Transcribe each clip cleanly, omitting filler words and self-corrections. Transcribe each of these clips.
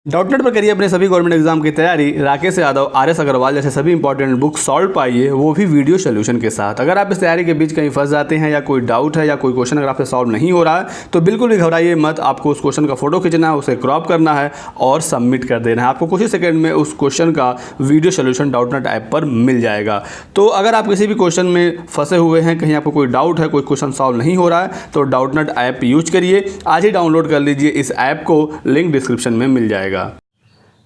Dot net पर करिए अपने सभी गवर्नमेंट एग्जाम की तैयारी। राकेश यादव, आर.एस. अग्रवाल जैसे सभी इंपॉर्टेंट बुक सॉल्व पाइए, वो भी वीडियो सोल्यूशन के साथ। अगर आप इस तैयारी के बीच कहीं फंस जाते हैं या कोई डाउट है या कोई क्वेश्चन अगर आपसे सॉल्व नहीं हो रहा है तो बिल्कुल भी घबराइए मत। आपको उस क्वेश्चन का फोटो खींचना है, उसे क्रॉप करना है और सबमिट कर देना है। आपको कुछ ही सेकंड में उस क्वेश्चन का वीडियो सोल्यूशन डॉटनेट ऐप पर मिल जाएगा। तो अगर आप किसी भी क्वेश्चन में फंसे हुए हैं, कहीं आपको कोई डाउट है, कोई क्वेश्चन सॉल्व नहीं हो रहा है तो डॉटनेट ऐप यूज करिए। आज ही डाउनलोड कर लीजिए इस ऐप को, लिंक डिस्क्रिप्शन में मिल जाएगा।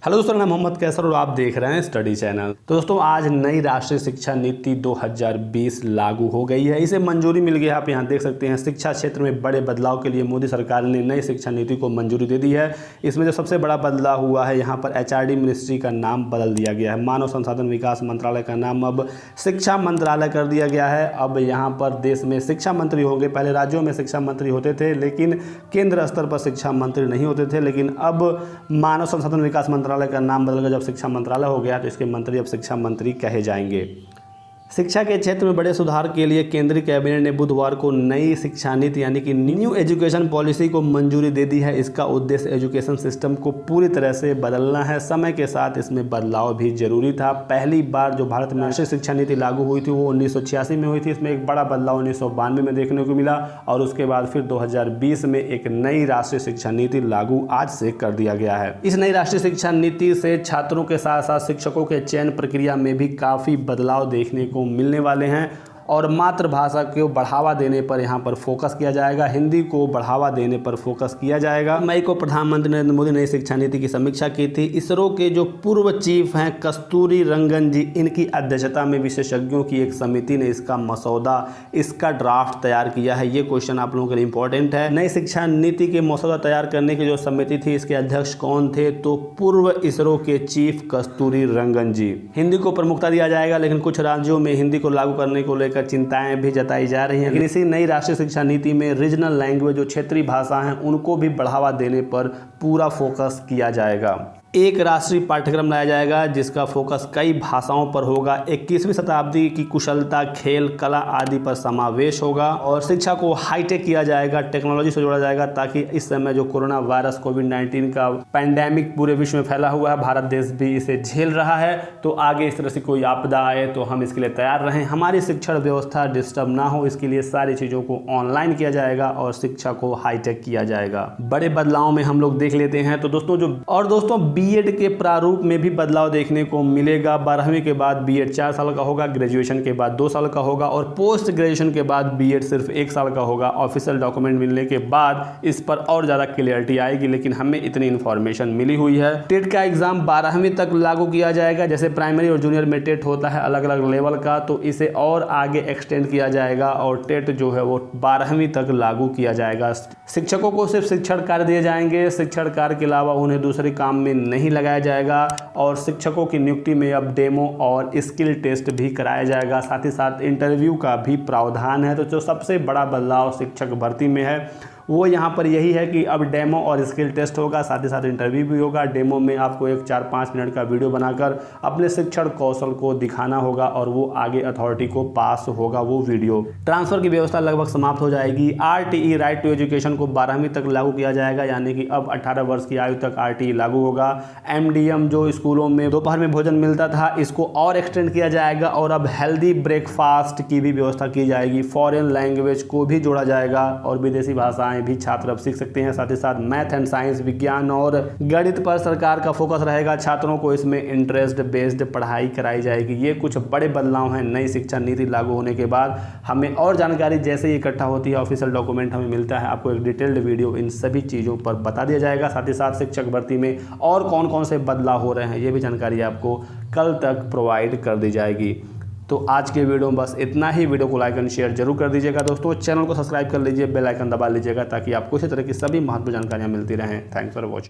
हेलो दोस्तों, मैं मोहम्मद कैसर और आप देख रहे हैं स्टडी चैनल। तो दोस्तों, आज नई राष्ट्रीय शिक्षा नीति 2020 लागू हो गई है। इसे मंजूरी मिल गई है। आप यहां देख सकते हैं शिक्षा क्षेत्र में बड़े बदलाव के लिए मोदी सरकार ने नई शिक्षा नीति को मंजूरी दे दी है। इसमें जो सबसे बड़ा बदलाव हुआ है, यहाँ पर HRD मिनिस्ट्री का नाम बदल दिया गया है। मानव संसाधन विकास मंत्रालय का नाम अब शिक्षा मंत्रालय कर दिया गया है। अब यहाँ पर देश में शिक्षा मंत्री होंगे। पहले राज्यों में शिक्षा मंत्री होते थे लेकिन केंद्र स्तर पर शिक्षा मंत्री नहीं होते थे, लेकिन अब मानव संसाधन विकास मंत्रालय का नाम बदलकर जब शिक्षा मंत्रालय हो गया तो इसके मंत्री अब शिक्षा मंत्री कहे जाएंगे। शिक्षा के क्षेत्र में बड़े सुधार के लिए केंद्रीय कैबिनेट ने बुधवार को नई शिक्षा नीति यानी कि न्यू एजुकेशन पॉलिसी को मंजूरी दे दी है। इसका उद्देश्य एजुकेशन सिस्टम को पूरी तरह से बदलना है। समय के साथ इसमें बदलाव भी जरूरी था। पहली बार जो भारत में राष्ट्रीय शिक्षा नीति लागू हुई थी वो 1986 में हुई थी। इसमें एक बड़ा बदलाव 1992 में देखने को मिला और उसके बाद फिर 2020 में एक नई राष्ट्रीय शिक्षा नीति लागू आज से कर दिया गया है। इस नई राष्ट्रीय शिक्षा नीति से छात्रों के साथ साथ शिक्षकों के चयन प्रक्रिया में भी काफ़ी बदलाव देखने को मिलने वाले हैं और मातृभाषा को बढ़ावा देने पर यहाँ पर फोकस किया जाएगा। हिंदी को बढ़ावा देने पर फोकस किया जाएगा। मई को प्रधानमंत्री नरेंद्र मोदी ने शिक्षा नीति की समीक्षा की थी। इसरो के जो पूर्व चीफ हैं कस्तूरी रंगन जी, इनकी अध्यक्षता में विशेषज्ञों की एक समिति ने इसका मसौदा, इसका ड्राफ्ट तैयार किया है। ये क्वेश्चन आप लोगों के लिए इंपॉर्टेंट है। नई शिक्षा नीति के मसौदा तैयार करने की जो समिति थी, इसके अध्यक्ष कौन थे? तो पूर्व इसरो के चीफ कस्तूरी रंगन जी। हिंदी को प्रमुखता दिया जाएगा, लेकिन कुछ राज्यों में हिंदी को लागू करने को लेकर चिंताएं भी जताई जा रही हैं। लेकिन इसी नई राष्ट्रीय शिक्षा नीति में रीजनल लैंग्वेज, जो क्षेत्रीय भाषा हैं, उनको भी बढ़ावा देने पर पूरा फोकस किया जाएगा। एक राष्ट्रीय पाठ्यक्रम लाया जाएगा जिसका फोकस कई भाषाओं पर होगा। 21वीं शताब्दी की कुशलता, खेल, कला आदि पर समावेश होगा और शिक्षा को हाईटेक किया जाएगा, टेक्नोलॉजी से जोड़ा जाएगा ताकि इस समय जो कोरोना वायरस कोविड-19 का पैंडेमिक पूरे विश्व में फैला हुआ है, भारत देश भी इसे झेल रहा है, तो आगे इस तरह से कोई आपदा आए तो हम इसके लिए तैयार रहें। हमारी शिक्षण व्यवस्था डिस्टर्ब ना हो, इसके लिए सारी चीज़ों को ऑनलाइन किया जाएगा और शिक्षा को हाईटेक किया जाएगा। बड़े बदलाव में हम लोग देख लेते हैं। तो दोस्तों बीएड के प्रारूप में भी बदलाव देखने को मिलेगा। 12वीं के बाद बीएड 4 साल का होगा, ग्रेजुएशन के बाद 2 साल का होगा और पोस्ट ग्रेजुएशन के बाद बीएड सिर्फ 1 साल का होगा। ऑफिशियल डॉक्यूमेंट मिलने के बाद इस पर और ज़्यादा क्लियरिटी आएगी, लेकिन हमें इतनी इन्फॉर्मेशन मिली हुई है। टेट का एग्जाम 12वीं तक लागू किया जाएगा। जैसे प्राइमरी और जूनियर में टेट होता है अलग अलग लेवल का, तो इसे और आगे एक्सटेंड किया जाएगा और टेट जो है वो 12वीं तक लागू किया जाएगा। शिक्षकों को सिर्फ शिक्षण कार्य दिए जाएंगे। शिक्षण कार्य के अलावा उन्हें दूसरे काम में नहीं लगाया जाएगा और शिक्षकों की नियुक्ति में अब डेमो और स्किल टेस्ट भी कराया जाएगा। साथ ही साथ इंटरव्यू का भी प्रावधान है। तो जो सबसे बड़ा बदलाव शिक्षक भर्ती में है वो यहाँ पर यही है कि अब डेमो और स्किल टेस्ट होगा, साथ ही साथ इंटरव्यू भी होगा। डेमो में आपको एक 4-5 मिनट का वीडियो बनाकर अपने शिक्षण कौशल को दिखाना होगा और वो आगे अथॉरिटी को पास होगा वो वीडियो। ट्रांसफ़र की व्यवस्था लगभग समाप्त हो जाएगी। RTE राइट टू एजुकेशन को 12वीं तक लागू किया जाएगा, यानी कि अब 18 वर्ष की आयु तक RTE लागू होगा। MDM जो स्कूलों में दोपहर में भोजन मिलता था, इसको और एक्सटेंड किया जाएगा और अब हेल्दी ब्रेकफास्ट की भी व्यवस्था की जाएगी। फॉरेन लैंग्वेज को भी जोड़ा जाएगा और विदेशी भाषाएं भी छात्र अब सीख सकते हैं। साथ ही साथ मैथ एंड साइंस, विज्ञान और गणित पर सरकार का फोकस रहेगा। छात्रों को इसमें इंटरेस्ट बेस्ड पढ़ाई कराई जाएगी। ये कुछ बड़े बदलाव हैं नई शिक्षा नीति लागू होने के बाद। हमें और जानकारी जैसे ही इकट्ठा होती है, ऑफिशियल डॉक्यूमेंट हमें मिलता है, आपको एक डिटेल्ड वीडियो इन सभी चीज़ों पर बता दिया जाएगा। साथ ही साथ शिक्षक भर्ती में और कौन कौन से बदलाव हो रहे हैं ये भी जानकारी आपको कल तक प्रोवाइड कर दी जाएगी। तो आज के वीडियो में बस इतना ही। वीडियो को लाइक एंड शेयर जरूर कर दीजिएगा दोस्तों। चैनल को सब्सक्राइब कर लीजिए, बेल आइकन दबा लीजिएगा ताकि आपको इसी तरह की सभी महत्वपूर्ण जानकारियां मिलती रहें। Thanks for watching.